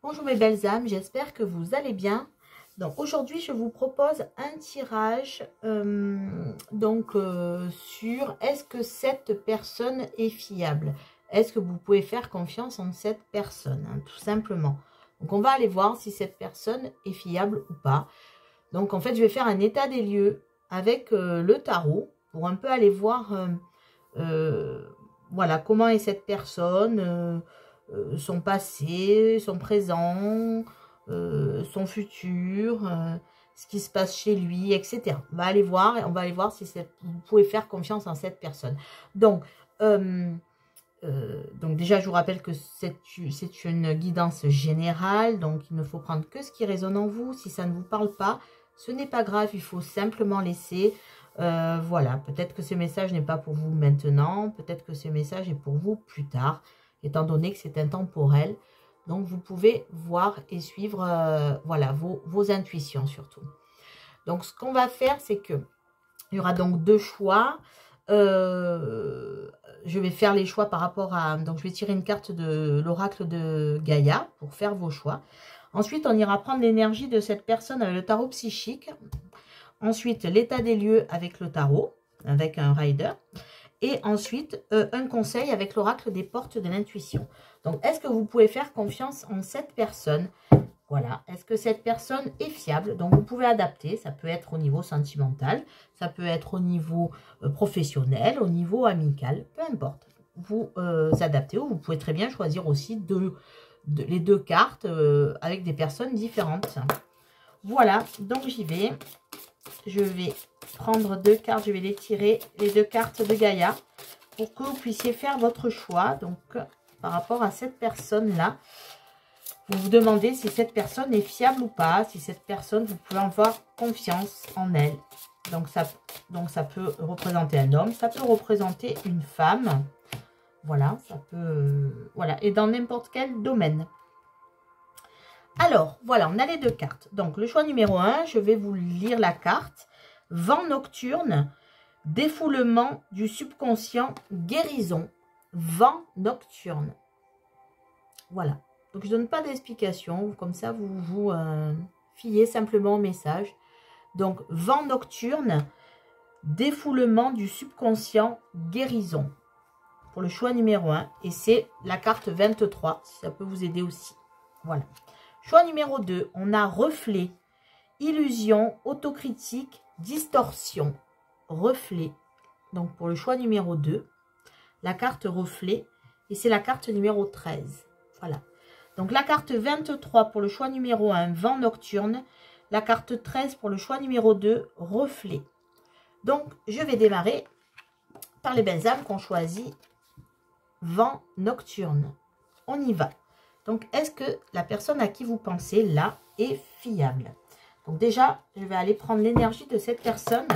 Bonjour mes belles âmes, j'espère que vous allez bien. Donc aujourd'hui je vous propose un tirage sur est-ce que cette personne est fiable? Est-ce que vous pouvez faire confiance en cette personne, hein, tout simplement. Donc on va aller voir si cette personne est fiable ou pas. Donc en fait je vais faire un état des lieux avec le tarot pour un peu aller voir voilà, comment est cette personne, son passé, son présent, son futur, ce qui se passe chez lui, etc. On va aller voir si vous pouvez faire confiance en cette personne. Donc déjà, je vous rappelle que c'est une guidance générale, donc il ne faut prendre que ce qui résonne en vous. Si ça ne vous parle pas, ce n'est pas grave, il faut simplement laisser. Voilà, peut-être que ce message n'est pas pour vous maintenant, peut-être que ce message est pour vous plus tard, étant donné que c'est intemporel. Donc, vous pouvez voir et suivre voilà, vos intuitions surtout. Donc, ce qu'on va faire, c'est que il y aura donc deux choix. Je vais faire les choix par rapport à... Donc, je vais tirer une carte de l'oracle de Gaïa pour faire vos choix. Ensuite, on ira prendre l'énergie de cette personne avec le tarot psychique. Ensuite, l'état des lieux avec le tarot, avec un rider. Et ensuite, un conseil avec l'oracle des portes de l'intuition. Donc, est-ce que vous pouvez faire confiance en cette personne? Voilà. Est-ce que cette personne est fiable? Donc, vous pouvez adapter. Ça peut être au niveau sentimental. Ça peut être au niveau professionnel, au niveau amical. Peu importe. Vous adaptez. Ou vous pouvez très bien choisir aussi les deux cartes avec des personnes différentes. Voilà. Donc, j'y vais. Je vais prendre deux cartes, je vais les tirer, les deux cartes de Gaïa, pour que vous puissiez faire votre choix. Donc, par rapport à cette personne-là, vous vous demandez si cette personne est fiable ou pas, si cette personne, vous pouvez avoir confiance en elle. Donc ça peut représenter un homme, ça peut représenter une femme. Voilà, ça peut... voilà, et dans n'importe quel domaine. Alors, voilà, on a les deux cartes. Donc, le choix numéro 1, je vais vous lire la carte. Vent nocturne, défoulement du subconscient, guérison. Vent nocturne. Voilà. Donc, je ne donne pas d'explication. Comme ça, vous vous fiez simplement au message. Donc, vent nocturne, défoulement du subconscient, guérison. Pour le choix numéro 1. Et c'est la carte 23, si ça peut vous aider aussi. Voilà. Choix numéro 2, on a reflet, illusion, autocritique, distorsion, reflet. Donc pour le choix numéro 2, la carte reflet, et c'est la carte numéro 13. Voilà. Donc la carte 23 pour le choix numéro 1, vent nocturne, la carte 13 pour le choix numéro 2, reflet. Donc je vais démarrer par les belles âmes qu'on choisit vent nocturne. On y va. Donc, est-ce que la personne à qui vous pensez, là, est fiable? Donc, déjà, je vais aller prendre l'énergie de cette personne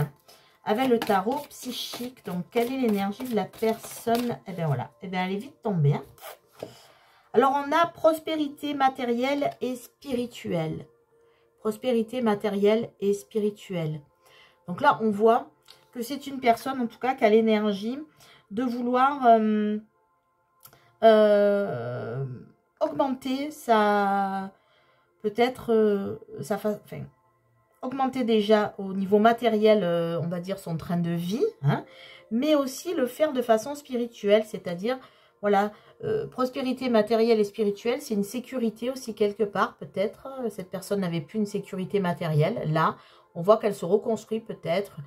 avec le tarot psychique. Donc, quelle est l'énergie de la personne? Eh bien, voilà. Eh bien, elle est vite tombée. Hein. Alors, on a prospérité matérielle et spirituelle. Prospérité matérielle et spirituelle. Donc là, on voit que c'est une personne, en tout cas, qui a l'énergie de vouloir... augmenter sa peut-être augmenter déjà au niveau matériel, on va dire son train de vie, hein, mais aussi le faire de façon spirituelle, c'est-à-dire voilà, prospérité matérielle et spirituelle, c'est une sécurité aussi quelque part, peut-être cette personne n'avait plus une sécurité matérielle, là on voit qu'elle se reconstruit peut-être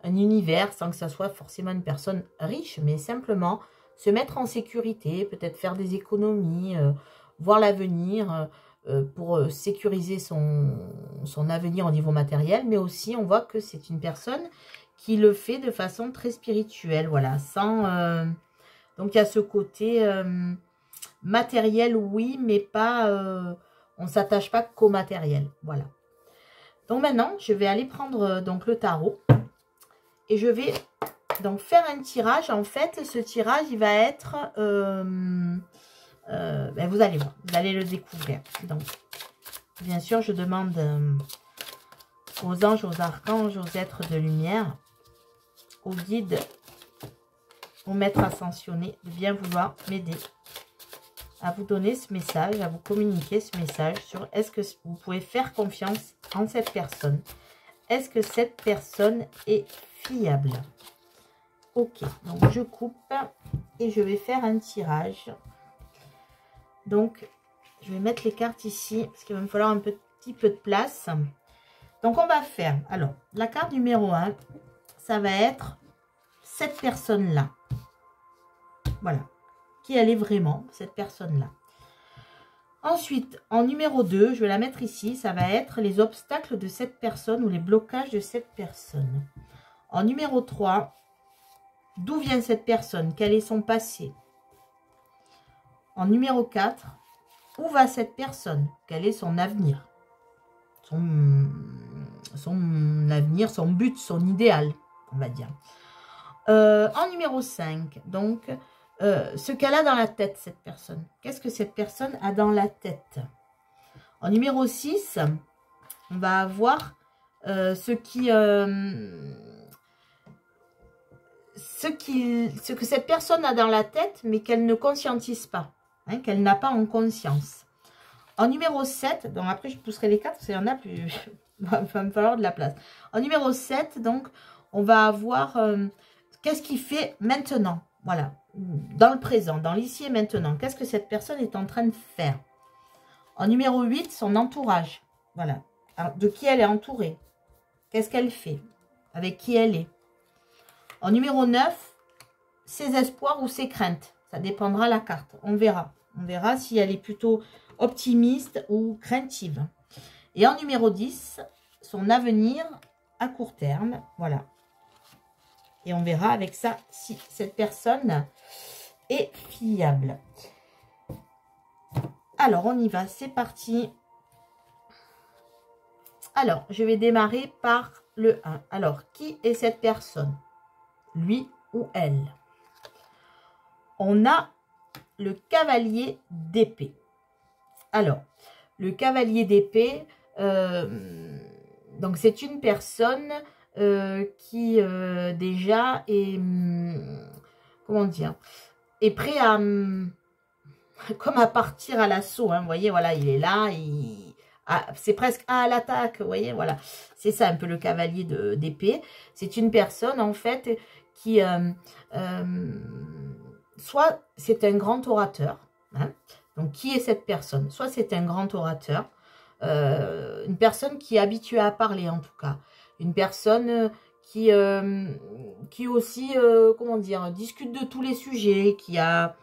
un univers sans que ça soit forcément une personne riche, mais simplement se mettre en sécurité, peut-être faire des économies, voir l'avenir pour sécuriser son avenir au niveau matériel. Mais aussi, on voit que c'est une personne qui le fait de façon très spirituelle. Voilà, sans... donc, il y a ce côté matériel, oui, mais pas... on ne s'attache pas qu'au matériel. Voilà. Donc, maintenant, je vais aller prendre donc le tarot. Et je vais... donc, faire un tirage. En fait, ce tirage, il va être... ben vous allez voir, vous allez le découvrir. Donc, bien sûr, je demande aux anges, aux archanges, aux êtres de lumière, aux guides, aux maîtres ascensionnés, de bien vouloir m'aider à vous donner ce message, à vous communiquer ce message sur est-ce que vous pouvez faire confiance en cette personne. Est-ce que cette personne est fiable? Ok, donc je coupe et je vais faire un tirage. Donc, je vais mettre les cartes ici parce qu'il va me falloir un petit peu de place. Donc, on va faire, alors, la carte numéro 1, ça va être cette personne-là. Voilà, qui elle est vraiment, cette personne-là. Ensuite, en numéro 2, je vais la mettre ici, ça va être les obstacles de cette personne ou les blocages de cette personne. En numéro 3, d'où vient cette personne? Quel est son passé? En numéro 4, où va cette personne? Quel est son avenir? Son avenir, son but, son idéal, on va dire. En numéro 5, donc, ce qu'elle a dans la tête, cette personne. Qu'est-ce que cette personne a dans la tête? En numéro 6, on va avoir ce que cette personne a dans la tête, mais qu'elle ne conscientise pas, hein, qu'elle n'a pas en conscience. En numéro 7, donc après je pousserai les cartes, parce qu'il y en a plus, il va me falloir de la place. En numéro 7, donc, on va avoir qu'est-ce qu'il fait maintenant, voilà, dans le présent, dans l'ici et maintenant. Qu'est-ce que cette personne est en train de faire? En numéro 8, son entourage, voilà, de qui elle est entourée. Qu'est-ce qu'elle fait? Avec qui elle est? En numéro 9, ses espoirs ou ses craintes. Ça dépendra de la carte. On verra. On verra si elle est plutôt optimiste ou craintive. Et en numéro 10, son avenir à court terme. Voilà. Et on verra avec ça si cette personne est fiable. Alors, on y va. C'est parti. Alors, je vais démarrer par le 1. Alors, qui est cette personne? Lui ou elle? On a le cavalier d'épée. Alors, le cavalier d'épée, donc c'est une personne qui déjà est, comment dire, est prêt à, comme à partir à l'assaut. Hein, vous voyez, voilà, il est là, c'est presque à l'attaque, vous voyez, voilà. C'est ça un peu le cavalier d'épée. C'est une personne, en fait, qui, soit c'est un grand orateur, hein, donc qui est cette personne? Soit c'est un grand orateur, une personne qui est habituée à parler en tout cas, une personne qui aussi, comment dire, discute de tous les sujets, qui a,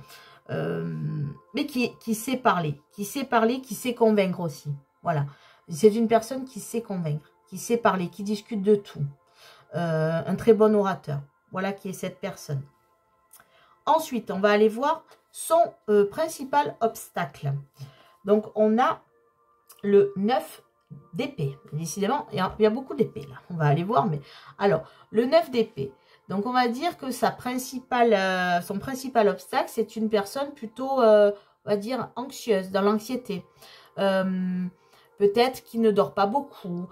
mais qui sait parler, qui sait convaincre aussi. Voilà, c'est une personne qui sait convaincre, qui sait parler, qui discute de tout. Un très bon orateur. Voilà qui est cette personne. Ensuite, on va aller voir son principal obstacle. Donc, on a le 9 d'épée. Décidément, il y a beaucoup d'épées là. On va aller voir. Mais alors, le 9 d'épée. Donc, on va dire que son principal obstacle, c'est une personne plutôt, on va dire, anxieuse, dans l'anxiété. Peut-être qui ne dort pas beaucoup.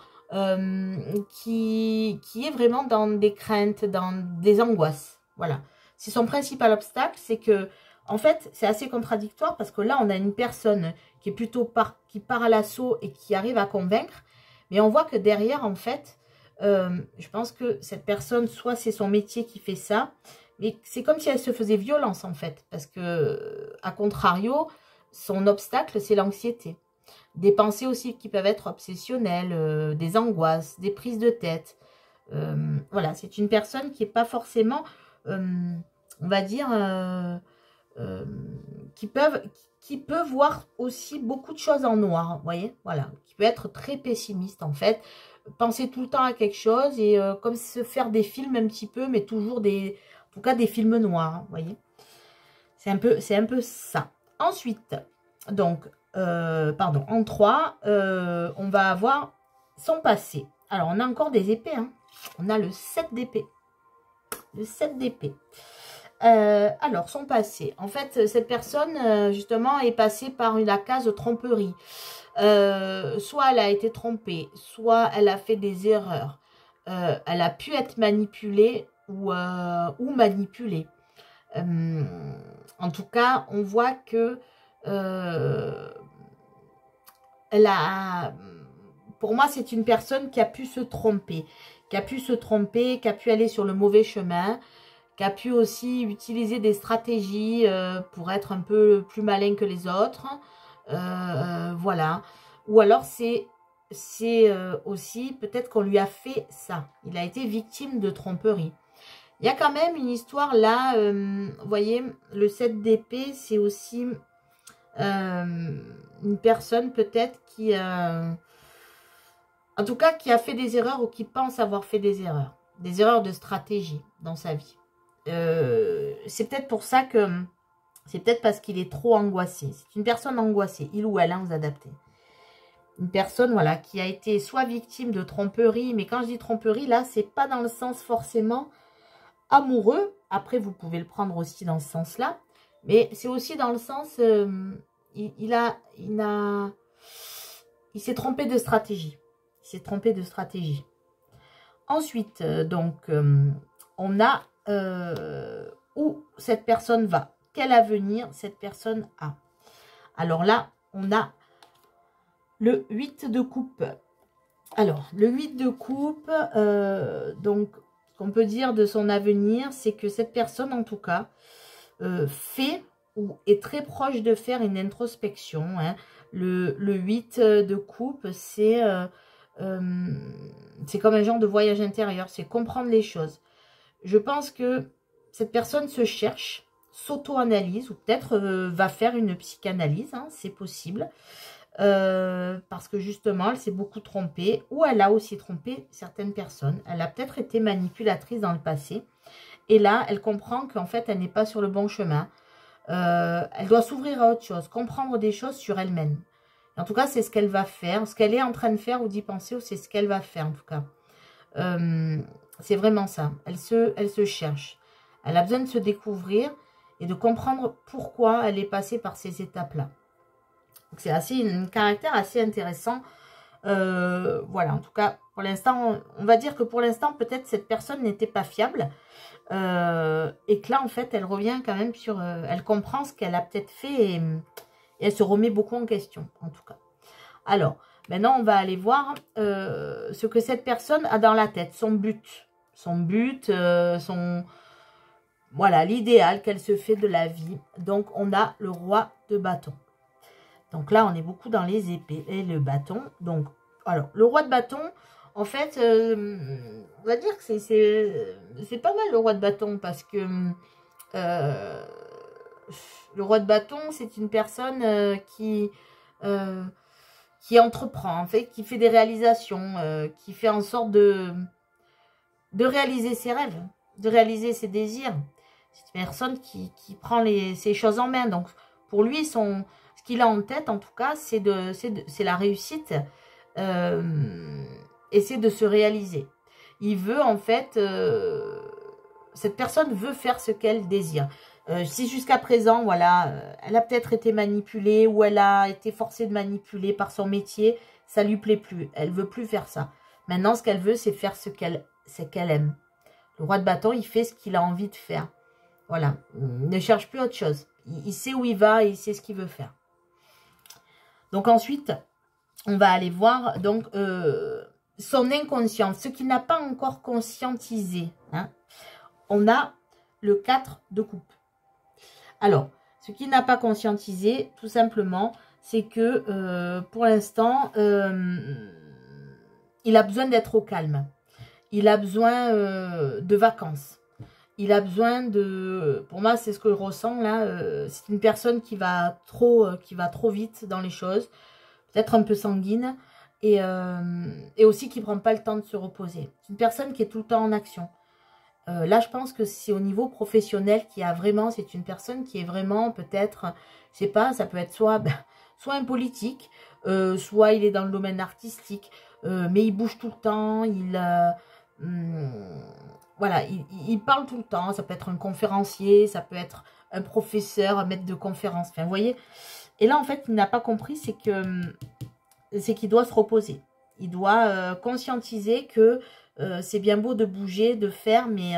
Qui est vraiment dans des craintes, dans des angoisses. Voilà. C'est son principal obstacle, c'est que, en fait, c'est assez contradictoire parce que là, on a une personne qui est plutôt qui part à l'assaut et qui arrive à convaincre. Mais on voit que derrière, en fait, je pense que cette personne, soit c'est son métier qui fait ça, mais c'est comme si elle se faisait violence, en fait. Parce que, à contrario, son obstacle, c'est l'anxiété. Des pensées aussi qui peuvent être obsessionnelles, des angoisses, des prises de tête. Voilà, c'est une personne qui n'est pas forcément, on va dire, qui peut voir aussi beaucoup de choses en noir, vous voyez, voilà, qui peut être très pessimiste en fait, penser tout le temps à quelque chose et comme se faire des films un petit peu, mais toujours en tout cas des films noirs, hein, vous voyez. C'est un peu ça. Ensuite, donc, pardon, en 3, on va avoir son passé. Alors, on a encore des épées. Hein. On a le 7 d'épée. Le 7 d'épée. Alors, son passé. En fait, cette personne, justement, est passée par la case tromperie. Soit elle a été trompée, soit elle a fait des erreurs. Elle a pu être manipulée ou manipulée. En tout cas, on voit que pour moi, c'est une personne qui a pu se tromper, qui a pu aller sur le mauvais chemin, qui a pu aussi utiliser des stratégies pour être un peu plus malin que les autres. Voilà. Ou alors, c'est aussi peut-être qu'on lui a fait ça. Il a été victime de tromperie. Il y a quand même une histoire là, vous voyez, le 7 d'épée, c'est aussi une personne peut-être qui, en tout cas, qui a fait des erreurs ou qui pense avoir fait des erreurs de stratégie dans sa vie. C'est peut-être pour ça que, c'est peut-être parce qu'il est trop angoissé. C'est une personne angoissée, il ou elle, hein, vous adaptez. Une personne, voilà, qui a été soit victime de tromperie, mais quand je dis tromperie, là, c'est pas dans le sens forcément amoureux. Après, vous pouvez le prendre aussi dans ce sens-là. Mais c'est aussi dans le sens, il s'est trompé de stratégie. Il s'est trompé de stratégie. Ensuite, donc, on a où cette personne va. Quel avenir cette personne a. Alors là, on a le 8 de coupe. Alors, le 8 de coupe, donc, ce qu'on peut dire de son avenir, c'est que cette personne, en tout cas, fait ou est très proche de faire une introspection. Hein. Le 8 de coupe, c'est comme un genre de voyage intérieur, c'est comprendre les choses. Je pense que cette personne se cherche, s'auto-analyse, ou peut-être va faire une psychanalyse, hein, c'est possible. Parce que justement, elle s'est beaucoup trompée, ou elle a aussi trompé certaines personnes. Elle a peut-être été manipulatrice dans le passé. Et là, elle comprend qu'en fait, elle n'est pas sur le bon chemin. Elle doit s'ouvrir à autre chose, comprendre des choses sur elle-même. En tout cas, c'est ce qu'elle va faire, ce qu'elle est en train de faire ou d'y penser, ou c'est ce qu'elle va faire en tout cas. C'est vraiment ça. Elle se cherche. Elle a besoin de se découvrir et de comprendre pourquoi elle est passée par ces étapes-là. C'est un caractère assez intéressant. Voilà, en tout cas, pour l'instant, on va dire que pour l'instant, peut-être cette personne n'était pas fiable. Et que là, en fait, elle revient quand même sur... elle comprend ce qu'elle a peut-être fait et elle se remet beaucoup en question, en tout cas. Alors, maintenant, on va aller voir ce que cette personne a dans la tête, son but. Son but, voilà, l'idéal qu'elle se fait de la vie. Donc, on a le roi de bâton. Donc là, on est beaucoup dans les épées et le bâton. Donc, alors, le roi de bâton, en fait, on va dire que c'est pas mal le roi de bâton parce que le roi de bâton, c'est une personne qui entreprend, en fait, qui fait des réalisations, qui fait en sorte de réaliser ses rêves, de réaliser ses désirs. C'est une personne qui prend ses choses en main. Donc, pour lui, ce qu'il a en tête, en tout cas, c'est la réussite et c'est de se réaliser. Il veut, en fait, cette personne veut faire ce qu'elle désire. Si jusqu'à présent, voilà, elle a peut-être été manipulée ou elle a été forcée de manipuler par son métier, ça lui plaît plus. Elle veut plus faire ça. Maintenant, ce qu'elle veut, c'est faire ce qu'elle aime. Le roi de bâton, il fait ce qu'il a envie de faire. Voilà, il ne cherche plus autre chose. Il sait où il va et il sait ce qu'il veut faire. Donc ensuite, on va aller voir donc son inconscient, ce qu'il n'a pas encore conscientisé. Hein. On a le 4 de coupe. Alors, ce qu'il n'a pas conscientisé, tout simplement, c'est que pour l'instant, il a besoin d'être au calme. Il a besoin de vacances. Il a besoin de... Pour moi, c'est ce que je ressens là. C'est une personne qui va trop vite dans les choses. Peut-être un peu sanguine. Et aussi qui ne prend pas le temps de se reposer. C'est une personne qui est tout le temps en action. Là, je pense que c'est au niveau professionnel qu'il y a vraiment... C'est une personne qui est vraiment peut-être... Je sais pas, ça peut être soit un politique, soit il est dans le domaine artistique. Mais il bouge tout le temps. Voilà, il parle tout le temps. Ça peut être un conférencier, ça peut être un professeur, un maître de conférence. Enfin, vous voyez. Et là, en fait, il n'a pas compris, c'est qu'il doit se reposer. Il doit conscientiser que c'est bien beau de bouger, de faire, mais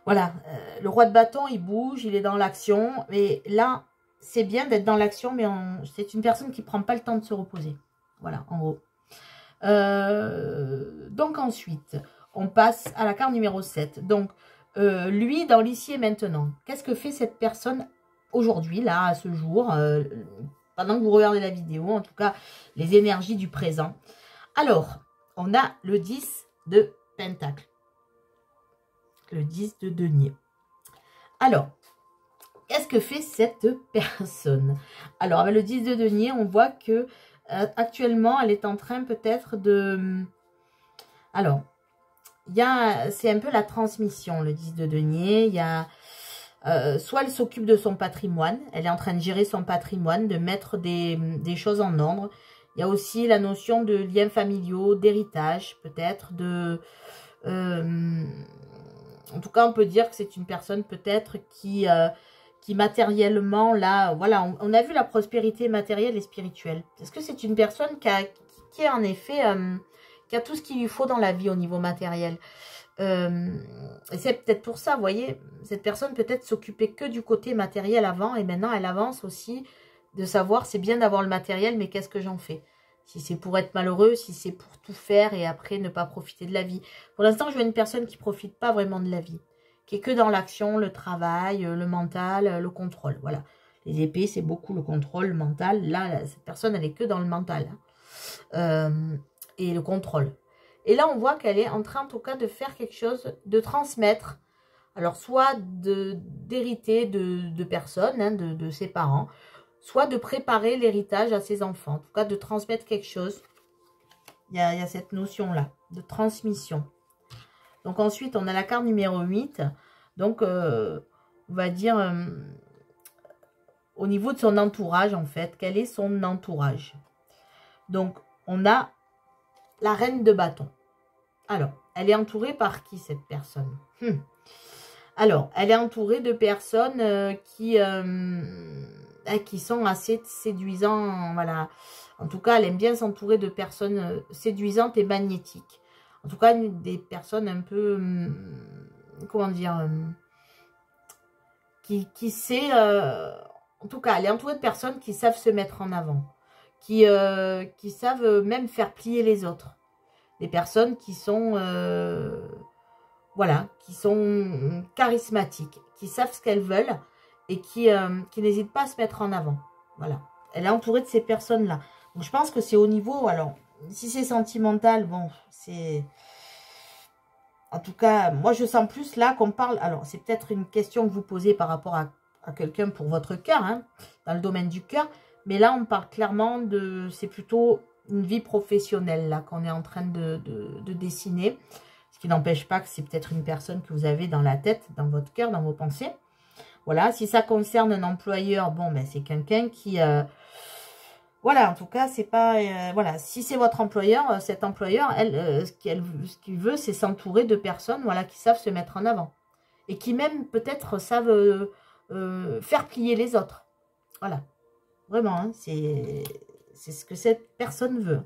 voilà. Le roi de bâton, il bouge, il est dans l'action. Mais là, c'est bien d'être dans l'action, mais c'est une personne qui ne prend pas le temps de se reposer. Voilà, en gros. Donc ensuite, on passe à la carte numéro 7. Donc, lui, dans l'ici et maintenant, qu'est-ce que fait cette personne aujourd'hui, là, à ce jour, pendant que vous regardez la vidéo, en tout cas, les énergies du présent. Alors, on a le 10 de Pentacle. Le 10 de denier. Alors, qu'est-ce que fait cette personne? Alors, avec le 10 de denier, on voit que actuellement, elle est en train peut-être de... Alors, c'est un peu la transmission, le 10 de denier. Il y a... soit elle s'occupe de son patrimoine, elle est en train de gérer son patrimoine, de mettre des choses en ordre. Il y a aussi la notion de liens familiaux, d'héritage, peut-être, de... en tout cas, on peut dire que c'est une personne peut-être qui matériellement, là, voilà, on a vu la prospérité matérielle et spirituelle. Est-ce que c'est une personne qui est en effet, qui a tout ce qu'il lui faut dans la vie au niveau matériel? Et c'est peut-être pour ça, vous voyez, cette personne peut-être s'occupait que du côté matériel avant, et maintenant elle avance aussi de savoir, c'est bien d'avoir le matériel, mais qu'est-ce que j'en fais? Si c'est pour être malheureux, si c'est pour tout faire et après ne pas profiter de la vie. Pour l'instant, je vois une personne qui ne profite pas vraiment de la vie, qui est que dans l'action, le travail, le mental, le contrôle. Voilà. Les épées, c'est beaucoup le contrôle, le mental. Là, cette personne, elle est que dans le mental. Et le contrôle. Et là, on voit qu'elle est en train, en tout cas, de faire quelque chose, de transmettre. Alors, soit d'hériter de personnes, hein, de ses parents, soit de préparer l'héritage à ses enfants. En tout cas, de transmettre quelque chose. Il y a cette notion-là, de transmission. Donc, ensuite, on a la carte numéro 8. Donc, on va dire, au niveau de son entourage, en fait, quel est son entourage? Donc, on a la reine de bâton. Alors, elle est entourée par qui, cette personne? Alors, elle est entourée de personnes qui sont assez séduisants. Voilà. En tout cas, elle aime bien s'entourer de personnes séduisantes et magnétiques. En tout cas, des personnes un peu, comment dire, qui sait, en tout cas, elle est entourée de personnes qui savent se mettre en avant, qui savent même faire plier les autres. Des personnes qui sont, voilà, qui sont charismatiques, qui savent ce qu'elles veulent et qui n'hésitent pas à se mettre en avant. Voilà. Elle est entourée de ces personnes-là. Donc, je pense que c'est au niveau, alors, si c'est sentimental, bon, c'est... En tout cas, moi, je sens plus là qu'on parle... Alors, c'est peut-être une question que vous posez par rapport à quelqu'un pour votre cœur, hein, dans le domaine du cœur. Mais là, on parle clairement de... C'est plutôt une vie professionnelle, là, qu'on est en train de dessiner. Ce qui n'empêche pas que c'est peut-être une personne que vous avez dans la tête, dans votre cœur, dans vos pensées. Voilà, si ça concerne un employeur, bon, ben c'est quelqu'un qui... voilà, en tout cas, c'est pas... voilà, si c'est votre employeur, cet employeur, ce qu'il veut, c'est s'entourer de personnes, voilà, qui savent se mettre en avant. Et qui même, peut-être, savent faire plier les autres. Voilà. Vraiment, hein, c'est ce que cette personne veut.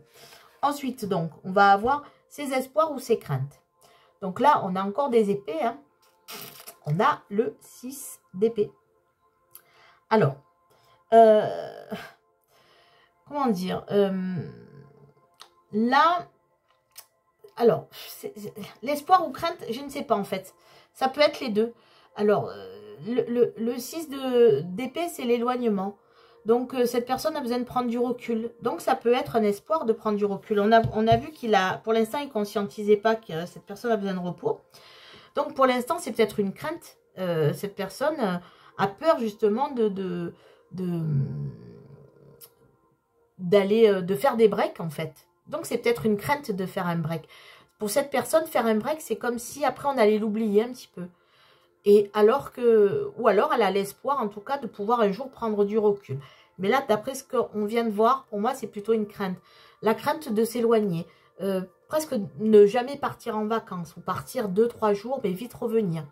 Ensuite, donc, on va avoir ses espoirs ou ses craintes. Donc là, on a encore des épées, hein. On a le 6 d'épée. Alors, comment dire, là, alors, l'espoir ou crainte, je ne sais pas en fait. Ça peut être les deux. Alors, le 6 d'épée, c'est l'éloignement. Donc, cette personne a besoin de prendre du recul. Donc, ça peut être un espoir de prendre du recul. On a vu qu'il a, pour l'instant, il ne conscientisait pas que cette personne a besoin de repos. Donc, pour l'instant, c'est peut-être une crainte. Cette personne a peur, justement, de faire des breaks, en fait. Donc, c'est peut-être une crainte de faire un break. Pour cette personne, faire un break, c'est comme si, après, on allait l'oublier un petit peu. Et alors que, ou alors elle a l'espoir en tout cas de pouvoir un jour prendre du recul. Mais là, d'après ce qu'on vient de voir, pour moi, c'est plutôt une crainte. La crainte de s'éloigner. Presque ne jamais partir en vacances ou partir 2-3 jours, mais vite revenir.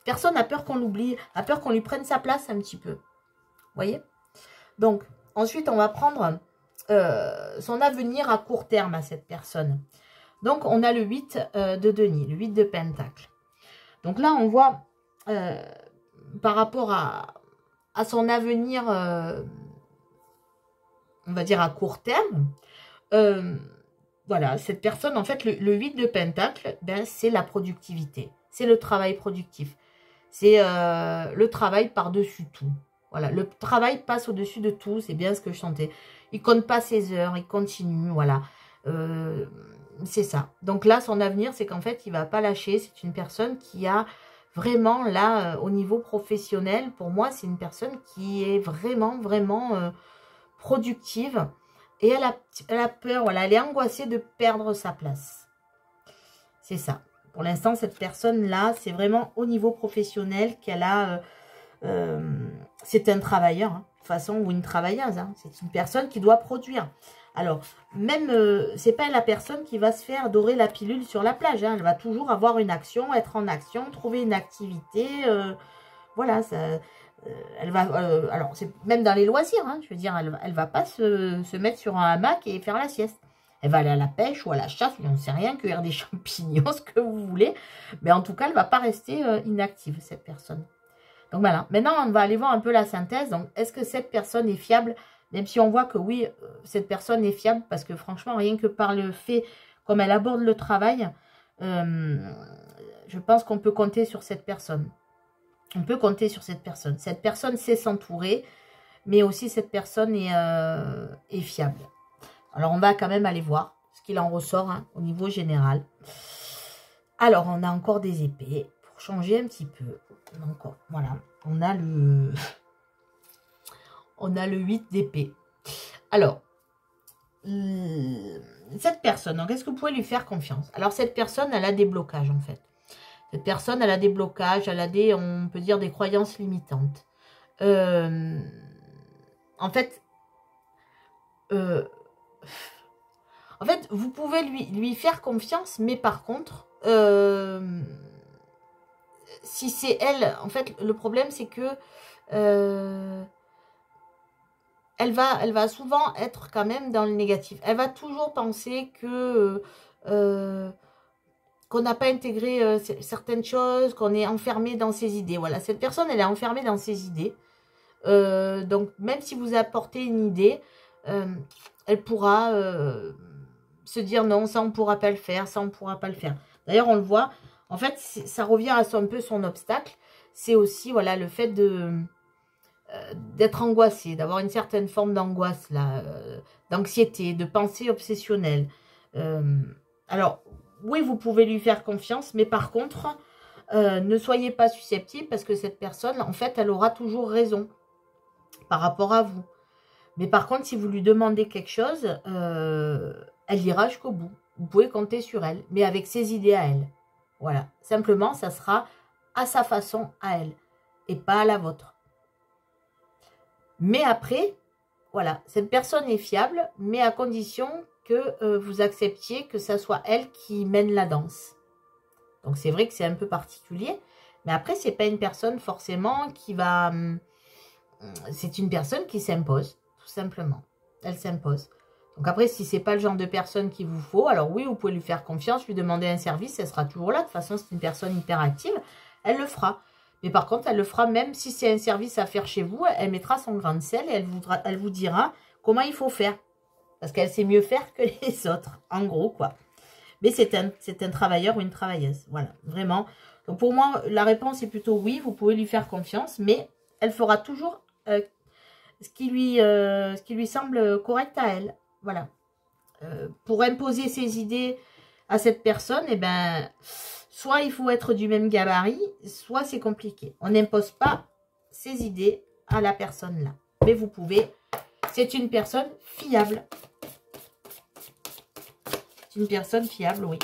Personne a peur qu'on l'oublie, a peur qu'on lui prenne sa place un petit peu. Vous voyez? Donc, ensuite, on va prendre son avenir à court terme à cette personne. Donc, on a le 8 de denier, le 8 de pentacle. Donc là, on voit... par rapport à son avenir, on va dire à court terme, voilà, cette personne, en fait, le 8 de Pentacle, ben, c'est la productivité. C'est le travail productif. C'est le travail par-dessus tout. Voilà, le travail passe au-dessus de tout. C'est bien ce que je sentais. Il compte pas ses heures, il continue, voilà. C'est ça. Donc là, son avenir, c'est qu'en fait, il va pas lâcher. C'est une personne qui a vraiment, là, au niveau professionnel, pour moi, c'est une personne qui est vraiment, vraiment productive. Et elle a peur, voilà, elle est angoissée de perdre sa place. C'est ça. Pour l'instant, cette personne-là, c'est vraiment au niveau professionnel qu'elle a... c'est un travailleur, hein, de toute façon, ou une travailleuse. Hein, c'est une personne qui doit produire. Alors, même, c'est pas la personne qui va se faire dorer la pilule sur la plage. Hein, elle va toujours avoir une action, être en action, trouver une activité. Voilà, ça... elle va, alors, c'est même dans les loisirs, hein, je veux dire, elle va pas se mettre sur un hamac et faire la sieste. Elle va aller à la pêche ou à la chasse, on ne sait rien, cueillir des champignons, ce que vous voulez. Mais en tout cas, elle ne va pas rester inactive, cette personne. Donc voilà, maintenant, on va aller voir un peu la synthèse. Donc, est-ce que cette personne est fiable? Même si on voit que oui, cette personne est fiable, parce que franchement, rien que par le fait, comme elle aborde le travail, je pense qu'on peut compter sur cette personne. On peut compter sur cette personne. Cette personne sait s'entourer, mais aussi cette personne est fiable. Alors, on va quand même aller voir ce qu'il en ressort hein, au niveau général. Alors, on a encore des épées pour changer un petit peu. Donc, voilà, on a le 8 d'épée. Alors, cette personne, donc est-ce que vous pouvez lui faire confiance? Alors, cette personne, elle a des blocages, en fait. Cette personne, elle a des blocages, elle a des, on peut dire, des croyances limitantes. En fait, vous pouvez lui faire confiance, mais par contre, si c'est elle, en fait, le problème, c'est que elle va souvent être quand même dans le négatif. Elle va toujours penser que qu'on n'a pas intégré certaines choses, qu'on est enfermé dans ses idées. Voilà, cette personne, elle est enfermée dans ses idées. Donc, même si vous apportez une idée, elle pourra se dire non, ça on ne pourra pas le faire, ça on ne pourra pas le faire. D'ailleurs, on le voit, en fait, ça revient à un peu son obstacle. C'est aussi voilà, le fait d'être angoissé, d'avoir une certaine forme d'angoisse, là, d'anxiété, de pensée obsessionnelle. Alors, oui, vous pouvez lui faire confiance, mais par contre, ne soyez pas susceptible parce que cette personne, en fait, elle aura toujours raison par rapport à vous. Mais par contre, si vous lui demandez quelque chose, elle ira jusqu'au bout. Vous pouvez compter sur elle, mais avec ses idées à elle. Voilà. Simplement, ça sera à sa façon, à elle, et pas à la vôtre. Mais après, voilà, cette personne est fiable, mais à condition que vous acceptiez que ça soit elle qui mène la danse. Donc, c'est vrai que c'est un peu particulier, mais après, c'est pas une personne forcément qui va... c'est une personne qui s'impose, tout simplement. Elle s'impose. Donc après, si c'est pas le genre de personne qu'il vous faut, alors oui, vous pouvez lui faire confiance, lui demander un service, elle sera toujours là. De toute façon, c'est une personne hyper active, elle le fera. Mais par contre, elle le fera même si c'est un service à faire chez vous, elle mettra son grain de sel et elle vous dira comment il faut faire. Parce qu'elle sait mieux faire que les autres, en gros, quoi. Mais c'est un travailleur ou une travailleuse, voilà, vraiment. Donc pour moi, la réponse est plutôt oui, vous pouvez lui faire confiance, mais elle fera toujours ce qui lui semble correct à elle. Voilà. Pour imposer ses idées à cette personne, eh ben, soit il faut être du même gabarit, soit c'est compliqué. On n'impose pas ses idées à la personne là. Mais vous pouvez. C'est une personne fiable. C'est une personne fiable, oui.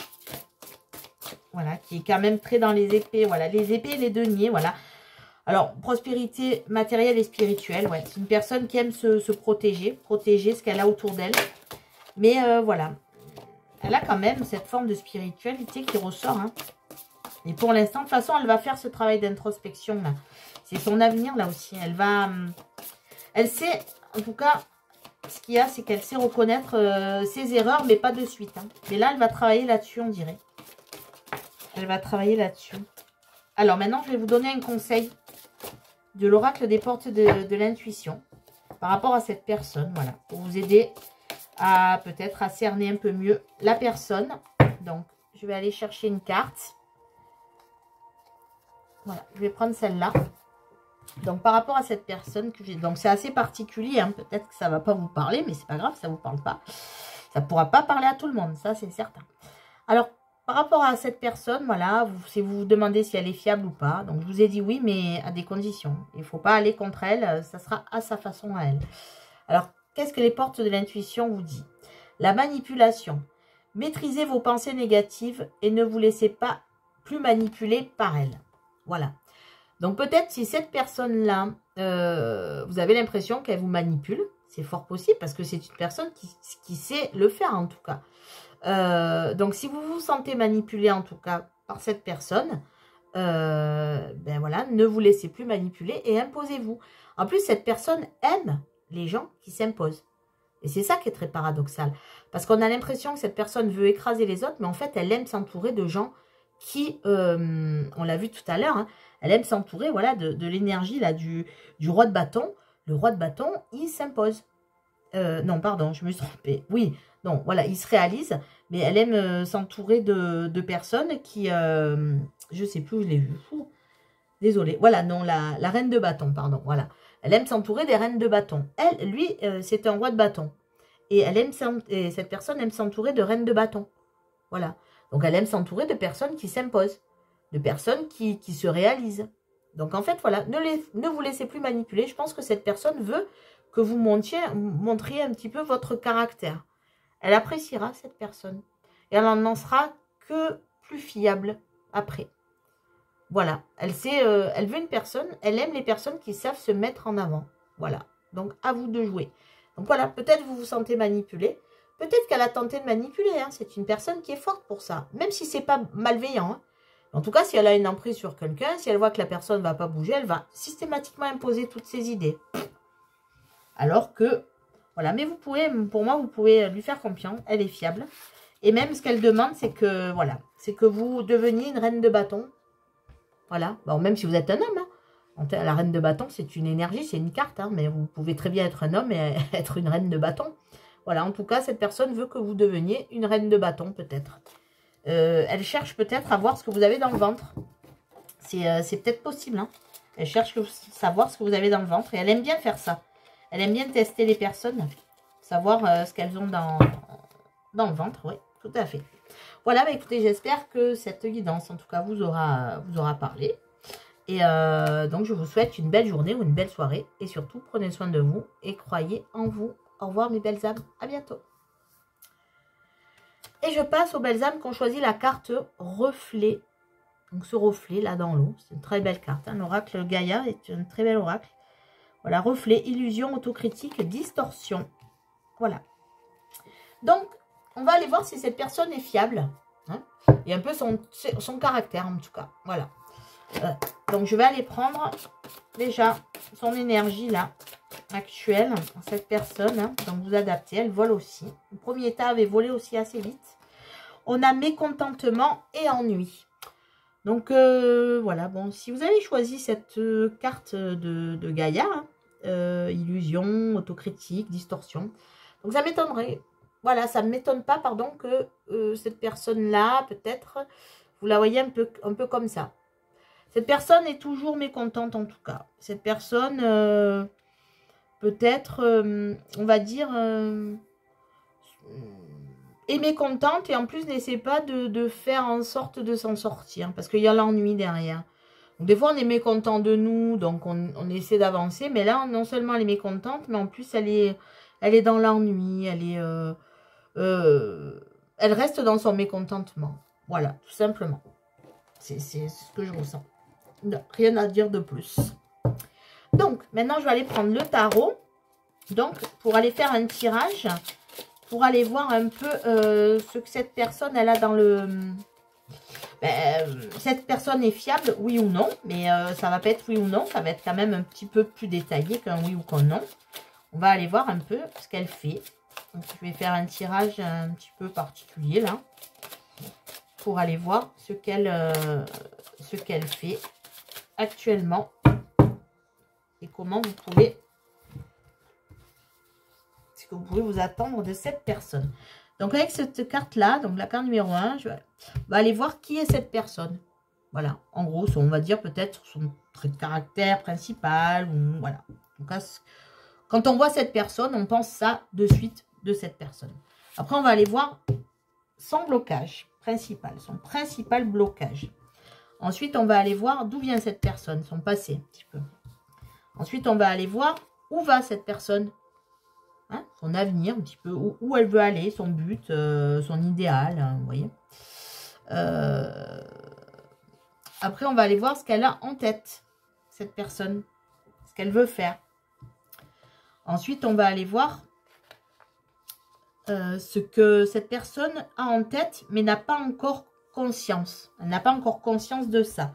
Voilà, qui est quand même très dans les épées. Voilà, les épées et les deniers, voilà. Alors, prospérité matérielle et spirituelle, ouais. C'est une personne qui aime se protéger ce qu'elle a autour d'elle. Mais voilà, elle a quand même cette forme de spiritualité qui ressort. Hein. Et pour l'instant, de toute façon, elle va faire ce travail d'introspection. C'est son avenir, là aussi. Elle sait, en tout cas, ce qu'il y a, c'est qu'elle sait reconnaître ses erreurs, mais pas de suite. Hein. Mais là, elle va travailler là-dessus, on dirait. Elle va travailler là-dessus. Alors, maintenant, je vais vous donner un conseil de l'oracle des portes de l'intuition par rapport à cette personne. Voilà, pour vous aider à peut-être à cerner un peu mieux la personne. Donc, je vais aller chercher une carte. Voilà, je vais prendre celle-là. Donc, par rapport à cette personne, donc c'est assez particulier, hein. Peut-être que ça ne va pas vous parler, mais c'est pas grave, ça ne vous parle pas. Ça ne pourra pas parler à tout le monde, ça c'est certain. Alors, par rapport à cette personne, voilà, si vous vous demandez si elle est fiable ou pas, donc je vous ai dit oui, mais à des conditions. Il ne faut pas aller contre elle, ça sera à sa façon à elle. Alors, qu'est-ce que les portes de l'intuition vous disent? La manipulation. Maîtrisez vos pensées négatives et ne vous laissez pas plus manipuler par elle. Voilà. Donc peut-être si cette personne-là, vous avez l'impression qu'elle vous manipule, c'est fort possible parce que c'est une personne qui sait le faire en tout cas. Donc si vous vous sentez manipulé en tout cas par cette personne, ben voilà, ne vous laissez plus manipuler et imposez-vous. En plus, cette personne aime les gens qui s'imposent. Et c'est ça qui est très paradoxal. Parce qu'on a l'impression que cette personne veut écraser les autres, mais en fait, elle aime s'entourer de gens qui, on l'a vu tout à l'heure, hein, elle aime s'entourer voilà, de l'énergie là du roi de bâton. Le roi de bâton, il s'impose. Non, pardon, je me suis trompée. Oui, non, voilà, il se réalise, mais elle aime s'entourer de personnes qui, je sais plus où je l'ai vu. Désolée. Voilà, non, la reine de bâton, pardon, voilà. Elle aime s'entourer des reines de bâton. Elle, lui, c'est un roi de bâton. Et cette personne aime s'entourer de reines de bâton. Voilà. Donc, elle aime s'entourer de personnes qui s'imposent, de personnes qui se réalisent. Donc, en fait, voilà, ne vous laissez plus manipuler. Je pense que cette personne veut que vous montriez un petit peu votre caractère. Elle appréciera cette personne. Et elle n'en sera que plus fiable après. Voilà. Elle veut une personne, elle aime les personnes qui savent se mettre en avant. Voilà. Donc, à vous de jouer. Donc, voilà, peut-être vous vous sentez manipulé. Peut-être qu'elle a tenté de manipuler. Hein. C'est une personne qui est forte pour ça. Même si c'est pas malveillant. Hein. En tout cas, si elle a une emprise sur quelqu'un, si elle voit que la personne ne va pas bouger, elle va systématiquement imposer toutes ses idées. Alors que, voilà. Mais vous pouvez, pour moi, vous pouvez lui faire confiance. Elle est fiable. Et même ce qu'elle demande, c'est que, voilà, c'est que vous deveniez une reine de bâton. Voilà. Bon, même si vous êtes un homme. Hein. La reine de bâton, c'est une énergie, c'est une carte. Hein, mais vous pouvez très bien être un homme et être une reine de bâton. Voilà, en tout cas, cette personne veut que vous deveniez une reine de bâton, peut-être. Elle cherche peut-être à voir ce que vous avez dans le ventre. C'est peut-être possible. Hein. Elle cherche à savoir ce que vous avez dans le ventre. Et elle aime bien faire ça. Elle aime bien tester les personnes. Savoir ce qu'elles ont dans le ventre. Oui, tout à fait. Voilà, bah, écoutez, j'espère que cette guidance, en tout cas, vous aura parlé. Et donc, je vous souhaite une belle journée ou une belle soirée. Et surtout, prenez soin de vous et croyez en vous. Au revoir mes belles âmes, à bientôt. Et je passe aux belles âmes qui ont choisi la carte reflet. Donc ce reflet là dans l'eau, c'est une très belle carte. Hein. L'oracle Gaïa est un très bel oracle. Voilà, reflet, illusion, autocritique, distorsion. Voilà. Donc, on va aller voir si cette personne est fiable. Hein. Et un peu son caractère en tout cas. Voilà. Donc je vais aller prendre déjà son énergie là. Actuelle, cette personne, hein, donc vous adaptez, elle vole aussi. Le premier état avait volé aussi assez vite. On a mécontentement et ennui. Donc voilà, bon, si vous avez choisi cette carte de Gaïa, hein, illusion, autocritique, distorsion, donc ça m'étonnerait, voilà, ça ne m'étonne pas, pardon, que cette personne-là, peut-être, vous la voyez un peu comme ça. Cette personne est toujours mécontente en tout cas. Cette personne... peut-être, on va dire, est mécontente et en plus n'essaie pas de faire en sorte de s'en sortir. Parce qu'il y a l'ennui derrière. Donc, des fois, on est mécontent de nous, donc on essaie d'avancer. Mais là, non seulement elle est mécontente, mais en plus, elle est dans l'ennui. Elle reste dans son mécontentement. Voilà, tout simplement. C'est ce que je ressens. Non, rien à dire de plus. Donc, maintenant, je vais aller prendre le tarot. Donc, pour aller faire un tirage, pour aller voir un peu ce que cette personne, elle a dans le... cette personne est fiable, oui ou non. Mais ça va pas être oui ou non. Ça va être quand même un petit peu plus détaillé qu'un oui ou qu'un non. On va aller voir un peu ce qu'elle fait. Donc, je vais faire un tirage un petit peu particulier, là. Pour aller voir ce qu'elle fait actuellement. et comment vous pouvez, ce que vous pouvez vous attendre de cette personne. Donc avec cette carte-là, donc la carte numéro 1, on va aller voir qui est cette personne. Voilà, en gros, on va dire peut-être son trait de caractère principal, ou voilà. En tout cas, quand on voit cette personne, on pense ça de suite de cette personne. Après, on va aller voir son blocage principal, son principal blocage. Ensuite, on va aller voir d'où vient cette personne, son passé, un petit peu. Ensuite, on va aller voir où va cette personne, hein, son avenir, un petit peu, où elle veut aller, son but, son idéal, hein, vous voyez. Après, on va aller voir ce qu'elle a en tête, cette personne, ce qu'elle veut faire. Ensuite, on va aller voir ce que cette personne a en tête, mais n'a pas encore conscience. Elle n'a pas encore conscience de ça.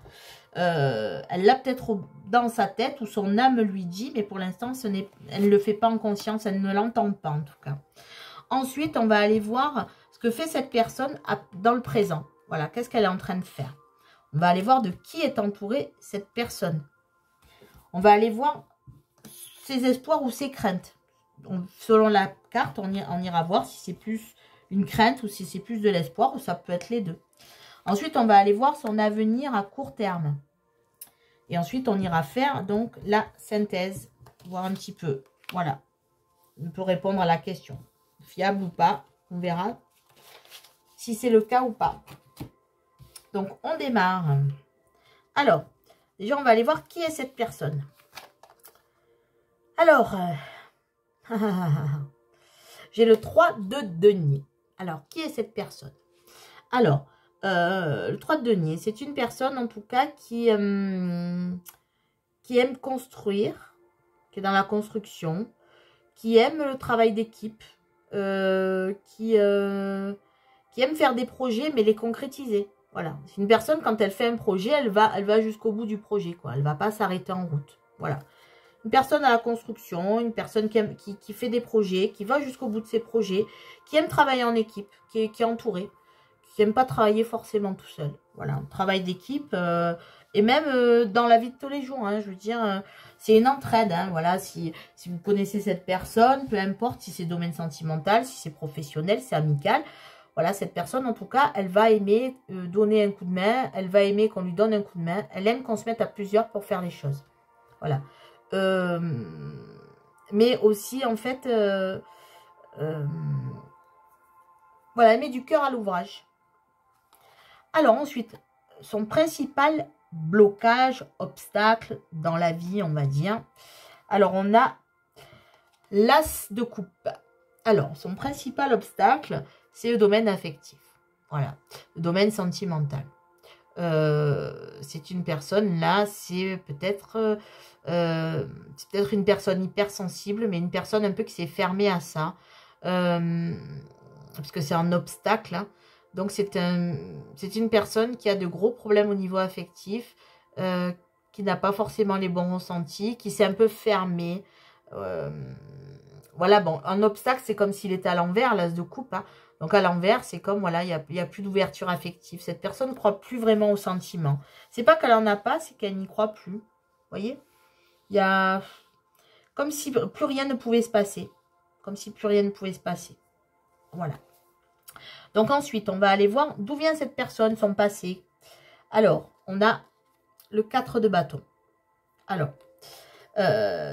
Elle l'a peut-être dans sa tête, ou son âme lui dit, mais pour l'instant, elle ne le fait pas en conscience, elle ne l'entend pas en tout cas. Ensuite, on va aller voir ce que fait cette personne dans le présent. Voilà, qu'est-ce qu'elle est en train de faire. On va aller voir de qui est entourée cette personne. On va aller voir ses espoirs ou ses craintes. Donc, selon la carte, on ira voir si c'est plus une crainte ou si c'est plus de l'espoir, ou ça peut être les deux. Ensuite, on va aller voir son avenir à court terme. Et ensuite, on ira faire donc la synthèse, voir un petit peu. Voilà, on peut répondre à la question. Fiable ou pas, on verra si c'est le cas ou pas. Donc, on démarre. Alors, déjà, on va aller voir qui est cette personne. Alors, j'ai le 3 de denier. Alors, qui est cette personne? Alors, le 3 de denier, c'est une personne, en tout cas, qui aime construire, qui est dans la construction, qui aime le travail d'équipe, qui aime faire des projets, mais les concrétiser. Voilà, c'est une personne, quand elle fait un projet, elle va jusqu'au bout du projet, quoi. Elle ne va pas s'arrêter en route. Voilà. Une personne à la construction, une personne qui fait des projets, qui va jusqu'au bout de ses projets, qui aime travailler en équipe, qui est entourée, qui n'aime pas travailler forcément tout seul. Voilà, un travail d'équipe, et même dans la vie de tous les jours, hein, je veux dire, c'est une entraide. Hein, voilà, si vous connaissez cette personne, peu importe si c'est domaine sentimental, si c'est professionnel, c'est amical. Voilà, cette personne, en tout cas, elle va aimer donner un coup de main. Elle va aimer qu'on lui donne un coup de main. Elle aime qu'on se mette à plusieurs pour faire les choses. Voilà. Mais aussi, en fait, voilà, elle met du cœur à l'ouvrage. Alors, ensuite, son principal blocage, obstacle dans la vie, on va dire. Alors, on a l'as de coupe. Alors, son principal obstacle, c'est le domaine affectif. Voilà, le domaine sentimental. C'est une personne, là, c'est peut-être une personne hypersensible, mais une personne un peu qui s'est fermée à ça. Parce que c'est un obstacle. Hein. Donc, c'est une personne qui a de gros problèmes au niveau affectif, qui n'a pas forcément les bons ressentis, qui s'est un peu fermée. Voilà, bon, un obstacle, c'est comme s'il était à l'envers, l'as de coupe. Hein. Donc, à l'envers, c'est comme, voilà, il n'y a plus d'ouverture affective. Cette personne ne croit plus vraiment aux sentiments. C'est pas qu'elle n'en a pas, c'est qu'elle n'y croit plus. Vous voyez? Il y a comme si plus rien ne pouvait se passer. Comme si plus rien ne pouvait se passer. Voilà. Donc, ensuite, on va aller voir d'où vient cette personne, son passé. Alors, on a le 4 de bâton. Alors,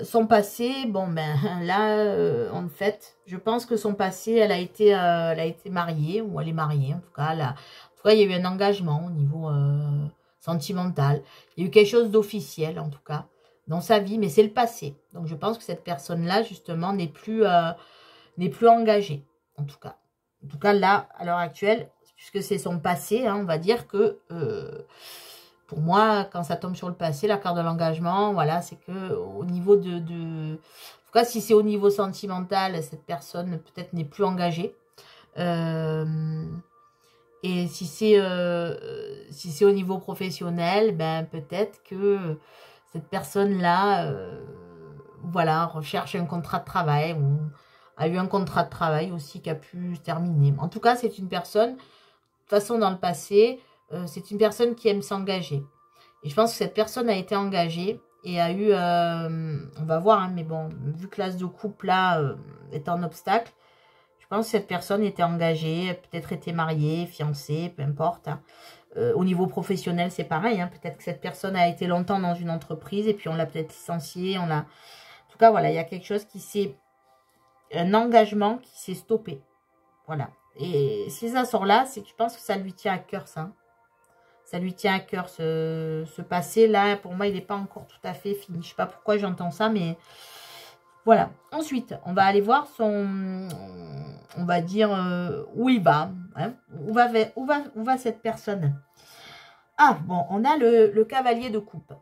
son passé, bon ben là, en fait, je pense que son passé, elle a été mariée, ou elle est mariée, en tout cas, il y a eu un engagement au niveau sentimental. Il y a eu quelque chose d'officiel, en tout cas, dans sa vie, mais c'est le passé. Donc, je pense que cette personne-là, justement, n'est plus engagée, en tout cas. En tout cas, là, à l'heure actuelle, puisque c'est son passé, hein, on va dire que... pour moi, quand ça tombe sur le passé, la carte de l'engagement, voilà, c'est que au niveau en tout cas, si c'est au niveau sentimental, cette personne peut-être n'est plus engagée. Et si c'est au niveau professionnel, ben peut-être que cette personne-là, voilà, recherche un contrat de travail, ou a eu un contrat de travail aussi qui a pu se terminer. En tout cas, c'est une personne, de toute façon, dans le passé, c'est une personne qui aime s'engager. Et je pense que cette personne a été engagée et a eu, on va voir, hein, mais bon, vu que l'as de coupe là est un obstacle, je pense que cette personne était engagée, peut-être était mariée, fiancée, peu importe. Hein. Au niveau professionnel, c'est pareil. Hein. Peut-être que cette personne a été longtemps dans une entreprise et puis on l'a peut-être licenciée. En tout cas, voilà, il y a quelque chose qui s'est... Un engagement qui s'est stoppé. Voilà. Et si ça sort là, c'est que je pense que ça lui tient à cœur, ça. Ça lui tient à cœur, ce passé. Là, pour moi, il n'est pas encore tout à fait fini. Je ne sais pas pourquoi j'entends ça, mais... Voilà. Ensuite, on va aller voir son... On va dire où il va. Hein, où va cette personne? Ah, bon, on a le cavalier de coupe.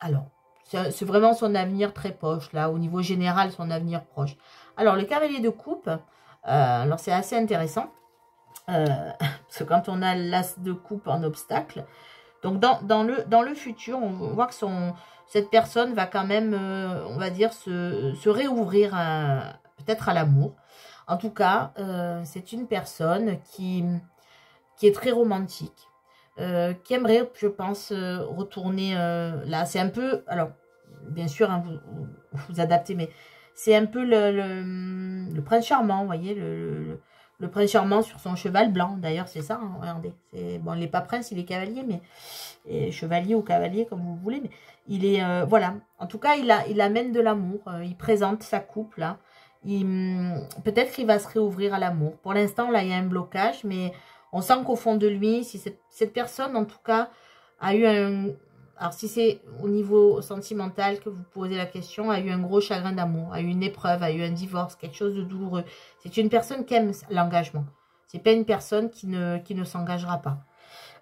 Alors, c'est vraiment son avenir très proche, là. Au niveau général, son avenir proche. Alors, le cavalier de coupe, alors c'est assez intéressant. Parce que quand on a l'as de coupe en obstacle, donc dans le futur, on voit que cette personne va quand même, on va dire, se réouvrir peut-être à l'amour. En tout cas, c'est une personne qui est très romantique, qui aimerait, je pense, retourner là. C'est un peu, alors, bien sûr, hein, vous adaptez, mais c'est un peu le prince charmant, vous voyez, le prince charmant sur son cheval blanc. D'ailleurs, c'est ça, hein, regardez. Bon, il n'est pas prince, il est cavalier, mais chevalier ou cavalier, comme vous voulez. Mais il est, voilà. En tout cas, il amène de l'amour. Il présente sa coupe, là. Peut-être qu'il va se réouvrir à l'amour. Pour l'instant, là, il y a un blocage, mais on sent qu'au fond de lui, si cette personne, en tout cas, a eu un... Alors, si c'est au niveau sentimental que vous posez la question, a eu un gros chagrin d'amour, a eu une épreuve, a eu un divorce, quelque chose de douloureux. C'est une personne qui aime l'engagement. C'est pas une personne qui ne s'engagera pas.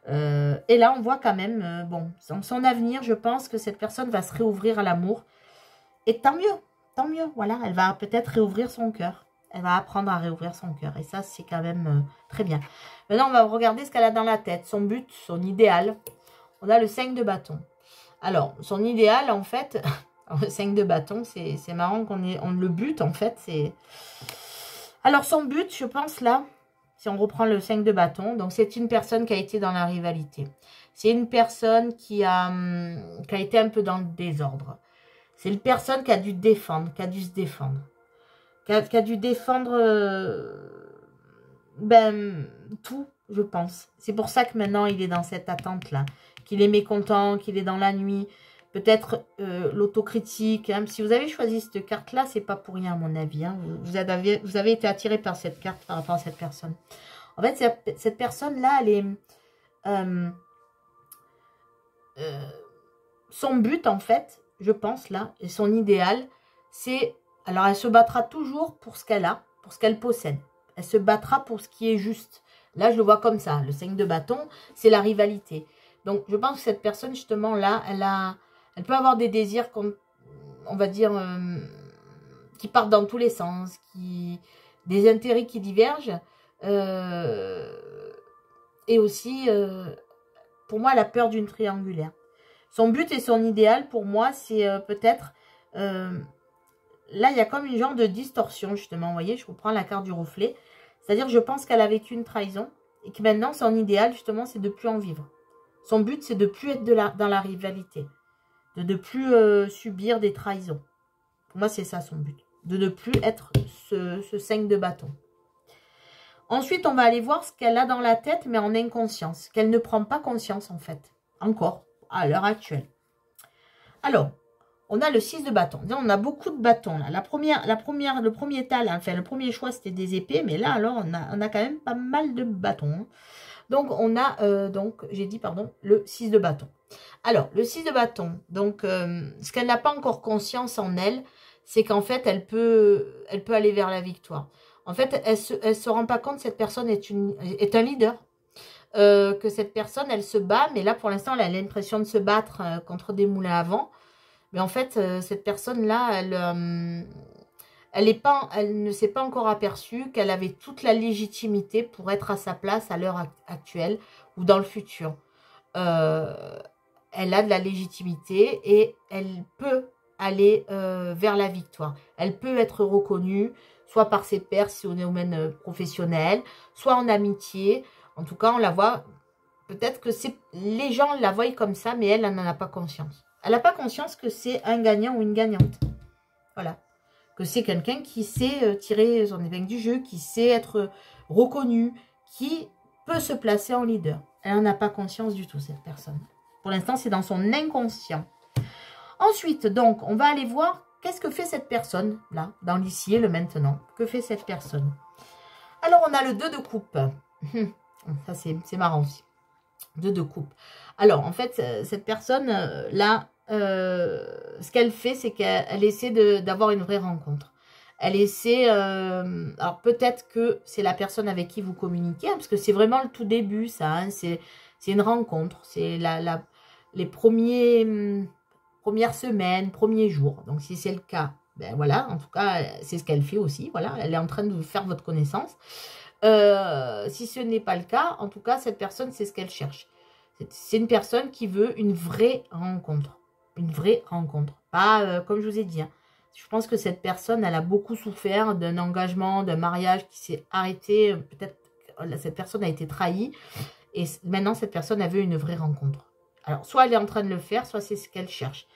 Et là, on voit quand même, bon, dans son avenir, je pense que cette personne va se réouvrir à l'amour. Et tant mieux, voilà. Elle va peut-être réouvrir son cœur. Elle va apprendre à réouvrir son cœur. Et ça, c'est quand même très bien. Maintenant, on va regarder ce qu'elle a dans la tête. Son but, son idéal. On a le 5 de bâton. Alors, son idéal, en fait, le 5 de bâton, c'est marrant on le but, en fait, c'est... Alors, son but, je pense, là, si on reprend le 5 de bâton, donc c'est une personne qui a été dans la rivalité. C'est une personne qui a été un peu dans le désordre. C'est une personne qui a dû défendre, qui a dû se défendre. Qui a dû défendre tout, je pense. C'est pour ça que maintenant, il est dans cette attente-là. Qu'il est mécontent, qu'il est dans la nuit. Peut-être l'autocritique. Hein. Si vous avez choisi cette carte-là, c'est pas pour rien, à mon avis. Hein. Vous avez été attiré par cette carte, par rapport à cette personne. En fait, cette personne-là, elle est... son but, en fait, je pense, là, et son idéal, c'est... Alors, elle se battra toujours pour ce qu'elle a, pour ce qu'elle possède. Elle se battra pour ce qui est juste. Là, je le vois comme ça. Le 5 de bâton, c'est la rivalité. Donc, je pense que cette personne, justement, là, elle peut avoir des désirs, on va dire, qui partent dans tous les sens, des intérêts qui divergent. Et aussi, pour moi, elle a peur d'une triangulaire. Son but et son idéal, pour moi, c'est peut-être... là, il y a comme une genre de distorsion, justement. Vous voyez, je reprends la carte du reflet. C'est-à-dire, je pense qu'elle a vécu une trahison et que maintenant, son idéal, justement, c'est de ne plus en vivre. Son but, c'est de ne plus être dans la rivalité. De ne plus subir des trahisons. Pour moi, c'est ça son but. De ne plus être ce 5 de bâton. Ensuite, on va aller voir ce qu'elle a dans la tête, mais en inconscience. Qu'elle ne prend pas conscience, en fait. Encore, à l'heure actuelle. Alors, on a le 6 de bâton. On a beaucoup de bâtons. Là. Le premier étal, enfin, le premier choix, c'était des épées. Mais là, alors, on a quand même pas mal de bâtons. Hein. Donc, on a, j'ai dit, pardon, le 6 de bâton. Alors, le 6 de bâton, donc, ce qu'elle n'a pas encore conscience en elle, c'est qu'en fait, elle peut aller vers la victoire. En fait, elle se rend pas compte que cette personne est un leader. Que cette personne, elle se bat, mais là, pour l'instant, elle a l'impression de se battre contre des moulins à vent. Mais en fait, cette personne-là, elle ne s'est pas encore aperçue qu'elle avait toute la légitimité pour être à sa place à l'heure actuelle ou dans le futur. Elle a de la légitimité et elle peut aller vers la victoire. Elle peut être reconnue, soit par ses pairs si on est au domaine professionnel, soit en amitié. En tout cas, on la voit, peut-être que les gens la voient comme ça, mais elle n'en a pas conscience. Elle n'a pas conscience que c'est un gagnant ou une gagnante. Voilà. Que c'est quelqu'un qui sait tirer son épingle du jeu, qui sait être reconnu, qui peut se placer en leader. Elle n'en a pas conscience du tout, cette personne. Pour l'instant, c'est dans son inconscient. Ensuite, donc, on va aller voir qu'est-ce que fait cette personne, là, dans l'ici et le maintenant. Que fait cette personne? Alors, on a le 2 de coupe. Ça, c'est marrant aussi. 2 de coupe. Alors, en fait, cette personne, là, ce qu'elle fait, c'est qu'elle essaie d'avoir une vraie rencontre. Elle essaie... alors, peut-être que c'est la personne avec qui vous communiquez, hein, parce que c'est vraiment le tout début, ça. Hein, c'est une rencontre. C'est les premières semaines, premiers jours. Donc, si c'est le cas, ben voilà, en tout cas, c'est ce qu'elle fait aussi. Voilà, elle est en train de faire votre connaissance. Si ce n'est pas le cas, en tout cas, cette personne, c'est ce qu'elle cherche. C'est une personne qui veut une vraie rencontre. Une vraie rencontre. Pas, comme je vous ai dit, hein, je pense que cette personne, elle a beaucoup souffert d'un engagement, d'un mariage qui s'est arrêté. Peut-être cette personne a été trahie. Et maintenant, cette personne, elle veut une vraie rencontre. Alors, soit elle est en train de le faire, soit c'est ce qu'elle cherche.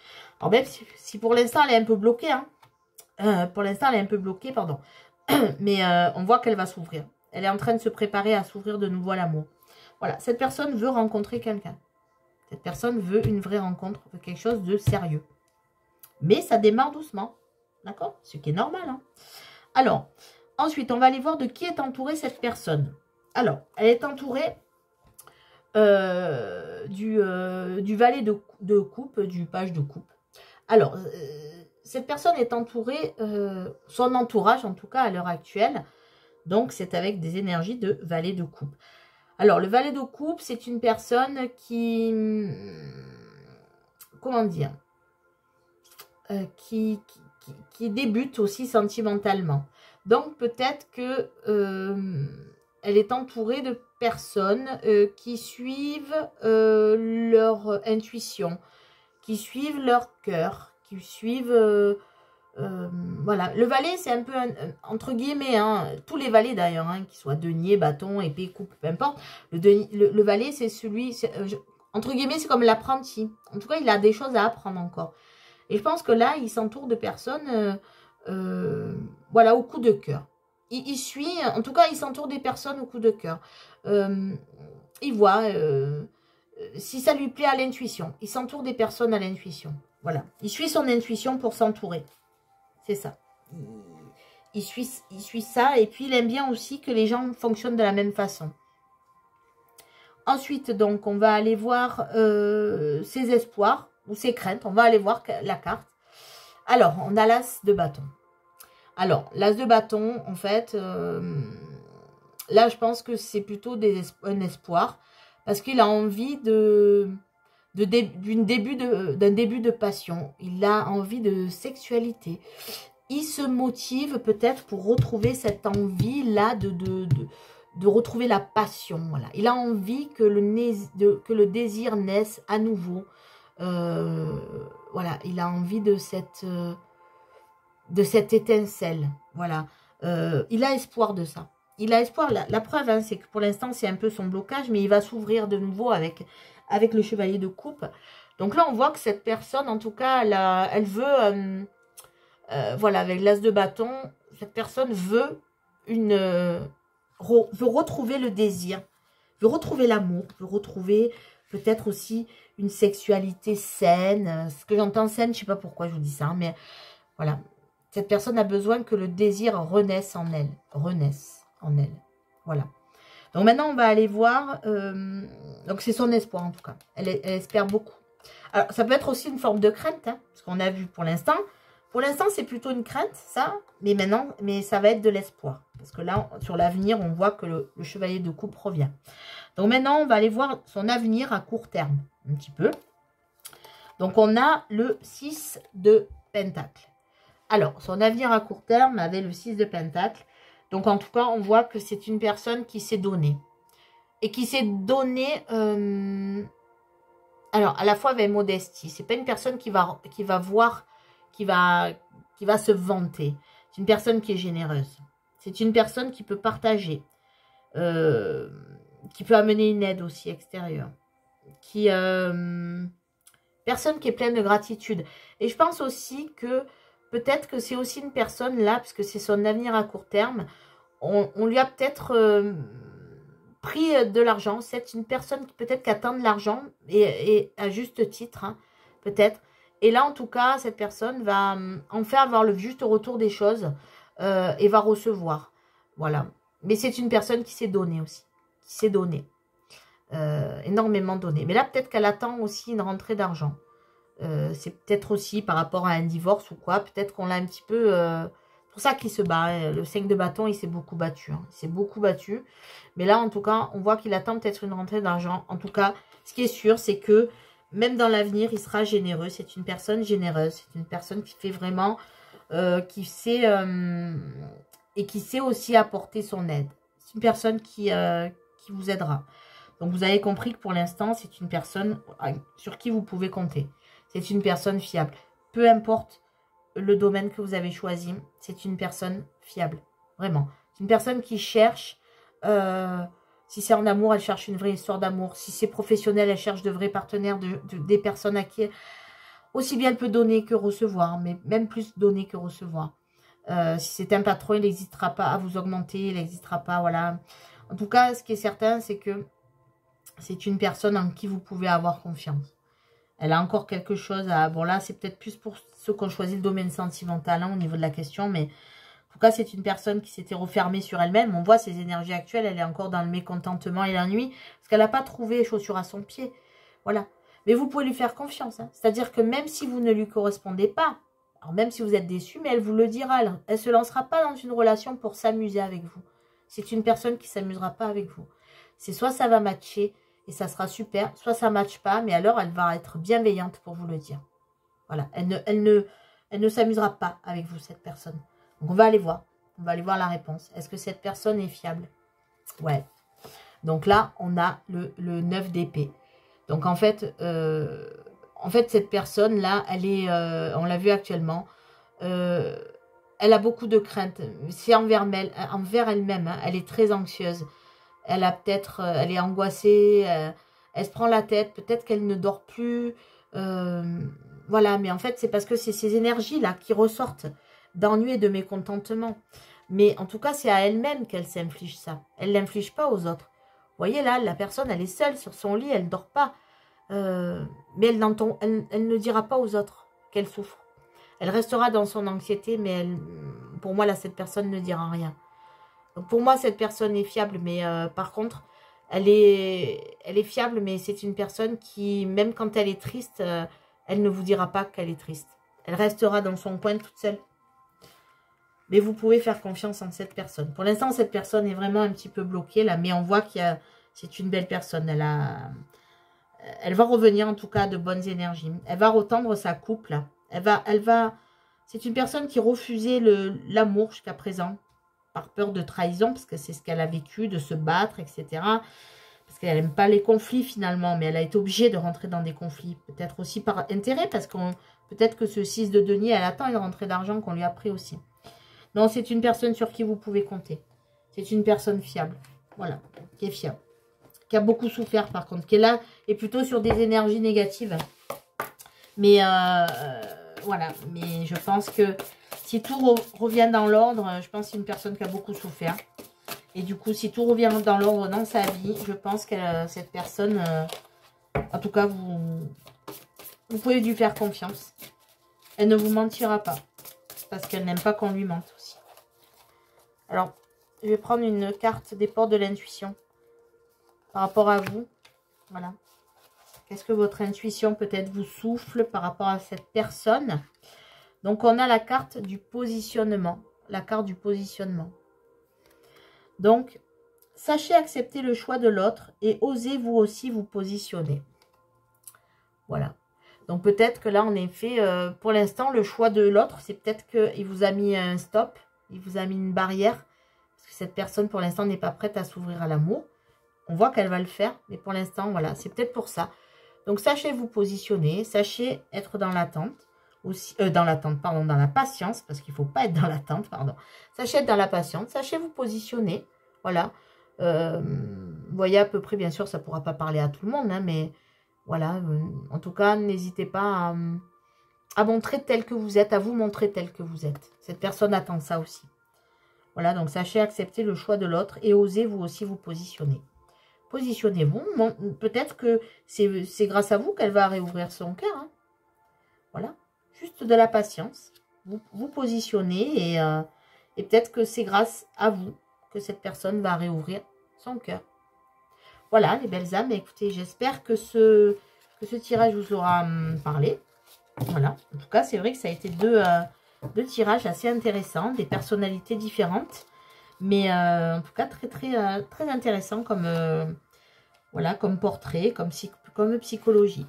Alors, même si pour l'instant, elle est un peu bloquée. Hein, pour l'instant, elle est un peu bloquée, pardon. Mais on voit qu'elle va s'ouvrir. Elle est en train de se préparer à s'ouvrir de nouveau à l'amour. Voilà, cette personne veut rencontrer quelqu'un. Cette personne veut une vraie rencontre, quelque chose de sérieux. Mais ça démarre doucement. D'accord? Ce qui est normal. Hein. Alors, ensuite, on va aller voir de qui est entourée cette personne. Alors, elle est entourée du valet de coupe, du page de coupe. Alors, cette personne est entourée, son entourage en tout cas à l'heure actuelle, donc c'est avec des énergies de valet de coupe. Alors, le valet de coupe, c'est une personne qui, comment dire, qui débute aussi sentimentalement. Donc, peut-être que elle est entourée de personnes qui suivent leur intuition, qui suivent leur cœur, qui suivent... voilà, le valet, c'est un peu, entre guillemets, hein, tous les valets d'ailleurs, hein, qu'ils soient denier, bâton, épée, coupe, peu importe, le valet, c'est celui, entre guillemets, c'est comme l'apprenti. En tout cas, il a des choses à apprendre encore. Et je pense que là, il s'entoure de personnes, voilà, au coup de cœur. Il suit, en tout cas, il s'entoure des personnes au coup de cœur. Il voit, si ça lui plaît à l'intuition, il s'entoure des personnes à l'intuition. Voilà, il suit son intuition pour s'entourer. C'est ça. Il suit ça et puis il aime bien aussi que les gens fonctionnent de la même façon. Ensuite, donc, on va aller voir ses espoirs ou ses craintes. On va aller voir la carte. Alors, on a l'as de bâton. Alors, l'as de bâton, en fait, là, je pense que c'est plutôt un espoir parce qu'il a envie d'un début de passion. Il a envie de sexualité. Il se motive peut-être pour retrouver cette envie-là de retrouver la passion. Voilà. Il a envie que le désir naisse à nouveau. Voilà. Il a envie de cette étincelle. Voilà. Il a espoir de ça. Il a espoir. La preuve, hein, c'est que pour l'instant, c'est un peu son blocage, mais il va s'ouvrir de nouveau avec le chevalier de coupe. Donc là, on voit que cette personne, en tout cas, elle veut... voilà, avec l'as de bâton, cette personne veut retrouver le désir, veut retrouver l'amour, veut retrouver peut-être aussi une sexualité saine. Ce que j'entends saine, je ne sais pas pourquoi je vous dis ça, mais voilà. Cette personne a besoin que le désir renaisse en elle. Voilà. Donc maintenant, on va aller voir. Donc c'est son espoir en tout cas. Elle espère beaucoup. Alors, ça peut être aussi une forme de crainte, hein, parce qu'on a vu pour l'instant. Pour l'instant, c'est plutôt une crainte, ça. Mais ça va être de l'espoir. Parce que là, sur l'avenir, on voit que le chevalier de coupe revient. Donc maintenant, on va aller voir son avenir à court terme. Un petit peu. Donc, on a le 6 de pentacle. Alors, son avenir à court terme avait le 6 de pentacle. Donc, en tout cas, on voit que c'est une personne qui s'est donnée. Et qui s'est donnée... alors, à la fois avec modestie. C'est pas une personne qui va voir... Qui va se vanter. C'est une personne qui est généreuse. C'est une personne qui peut partager. Qui peut amener une aide aussi extérieure. Qui Personne qui est pleine de gratitude. Et je pense aussi que peut-être que c'est aussi une personne là, puisque c'est son avenir à court terme, on lui a peut-être pris de l'argent. C'est une personne qui peut-être qui attend de l'argent, et à juste titre, hein, peut-être. Et là, en tout cas, cette personne va enfin avoir le juste retour des choses et va recevoir. Voilà. Mais c'est une personne qui s'est donnée aussi. Qui s'est donnée. Énormément donnée. Mais là, peut-être qu'elle attend aussi une rentrée d'argent. C'est peut-être aussi par rapport à un divorce ou quoi. Peut-être qu'on l'a un petit peu... c'est pour ça qu'il se bat. Hein. Le 5 de bâton, il s'est beaucoup battu. Hein. Il s'est beaucoup battu. Mais là, en tout cas, on voit qu'il attend peut-être une rentrée d'argent. En tout cas, ce qui est sûr, c'est que même dans l'avenir, il sera généreux. C'est une personne généreuse. C'est une personne qui fait vraiment... qui sait... et qui sait aussi apporter son aide. C'est une personne qui vous aidera. Donc, vous avez compris que pour l'instant, c'est une personne sur qui vous pouvez compter. C'est une personne fiable. Peu importe le domaine que vous avez choisi, c'est une personne fiable. Vraiment. C'est une personne qui cherche... si c'est en amour, elle cherche une vraie histoire d'amour. Si c'est professionnel, elle cherche de vrais partenaires, des personnes à qui aussi bien elle peut donner que recevoir, mais même plus donner que recevoir. Si c'est un patron, il n'hésitera pas à vous augmenter, il n'hésitera pas, voilà. En tout cas, ce qui est certain, c'est que c'est une personne en qui vous pouvez avoir confiance. Elle a encore quelque chose à... Bon, là, c'est peut-être plus pour ceux qui ont choisi le domaine sentimental hein, au niveau de la question, mais en tout cas, c'est une personne qui s'était refermée sur elle-même. On voit ses énergies actuelles, elle est encore dans le mécontentement et l'ennui, parce qu'elle n'a pas trouvé chaussure à son pied. Voilà. Mais vous pouvez lui faire confiance. Hein. C'est-à-dire que même si vous ne lui correspondez pas, alors même si vous êtes déçu, mais elle vous le dira. Elle ne se lancera pas dans une relation pour s'amuser avec vous. C'est une personne qui ne s'amusera pas avec vous. C'est soit ça va matcher et ça sera super, soit ça ne matche pas, mais alors elle va être bienveillante pour vous le dire. Voilà, elle ne s'amusera pas avec vous, cette personne. Donc on va aller voir. On va aller voir la réponse. Est-ce que cette personne est fiable? Ouais. Donc là, on a le 9 d'épée. Donc en fait, cette personne-là, elle est, on l'a vu actuellement, elle a beaucoup de craintes. C'est envers elle-même. Hein, elle est très anxieuse. Elle a peut-être, elle est angoissée. Elle se prend la tête. Peut-être qu'elle ne dort plus. Voilà, mais en fait, c'est parce que c'est ces énergies-là qui ressortent d'ennui et de mécontentement. Mais en tout cas, c'est à elle-même qu'elle s'inflige ça. Elle ne l'inflige pas aux autres. Vous voyez là, la personne, elle est seule sur son lit, elle ne dort pas. Mais elle ne dira pas aux autres qu'elle souffre. Elle restera dans son anxiété, mais pour moi, là, cette personne ne dira rien. Donc, pour moi, cette personne est fiable, mais par contre, elle est fiable, mais c'est une personne qui, même quand elle est triste, elle ne vous dira pas qu'elle est triste. Elle restera dans son coin toute seule. Mais vous pouvez faire confiance en cette personne. Pour l'instant, cette personne est vraiment un petit peu bloquée, là, mais on voit c'est une belle personne. Elle va revenir, en tout cas, de bonnes énergies. Elle va retendre sa coupe, là. C'est une personne qui refusait l'amour jusqu'à présent, par peur de trahison, parce que c'est ce qu'elle a vécu, de se battre, etc. Parce qu'elle n'aime pas les conflits, finalement, mais elle a été obligée de rentrer dans des conflits. Peut-être aussi par intérêt, parce que peut-être que ce 6 de denier, elle attend une rentrée d'argent qu'on lui a pris aussi. Non, c'est une personne sur qui vous pouvez compter. C'est une personne fiable. Voilà, qui est fiable. Qui a beaucoup souffert, par contre. Qui est là, et plutôt sur des énergies négatives. Mais, voilà. Mais je pense que si tout revient dans l'ordre, je pense que c'est une personne qui a beaucoup souffert. Et du coup, si tout revient dans l'ordre dans sa vie, je pense que cette personne, en tout cas, vous pouvez lui faire confiance. Elle ne vous mentira pas. Parce qu'elle n'aime pas qu'on lui mente aussi. Alors, je vais prendre une carte des portes de l'intuition. Par rapport à vous. Voilà. Qu'est-ce que votre intuition peut-être vous souffle par rapport à cette personne? Donc, on a la carte du positionnement. La carte du positionnement. Donc, sachez accepter le choix de l'autre et osez vous aussi vous positionner. Voilà. Donc, peut-être que là, en effet, pour l'instant, le choix de l'autre, c'est peut-être qu'il vous a mis un stop. Il vous a mis une barrière. Parce que cette personne, pour l'instant, n'est pas prête à s'ouvrir à l'amour. On voit qu'elle va le faire. Mais pour l'instant, voilà, c'est peut-être pour ça. Donc, sachez vous positionner. Sachez être dans l'attente. Dans l'attente, pardon, dans la patience. Parce qu'il ne faut pas être dans l'attente, pardon. Sachez être dans la patience. Sachez vous positionner. Voilà. Vous voyez à peu près, bien sûr, ça ne pourra pas parler à tout le monde. Hein, mais... Voilà, en tout cas, n'hésitez pas à montrer tel que vous êtes, à vous montrer tel que vous êtes. Cette personne attend ça aussi. Voilà, donc sachez accepter le choix de l'autre et osez vous aussi vous positionner. Positionnez-vous. Peut-être que c'est grâce à vous qu'elle va réouvrir son cœur. Hein. Voilà, juste de la patience. Vous positionnez et peut-être que c'est grâce à vous que cette personne va réouvrir son cœur. Voilà, les belles âmes. Écoutez, j'espère que ce tirage vous aura parlé. Voilà, en tout cas, c'est vrai que ça a été deux tirages assez intéressants, des personnalités différentes. Mais en tout cas, très intéressant comme, voilà, comme portrait, comme psychologie.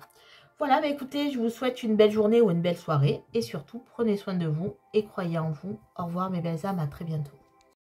Voilà, bah écoutez, je vous souhaite une belle journée ou une belle soirée. Et surtout, prenez soin de vous et croyez en vous. Au revoir mes belles âmes, à très bientôt.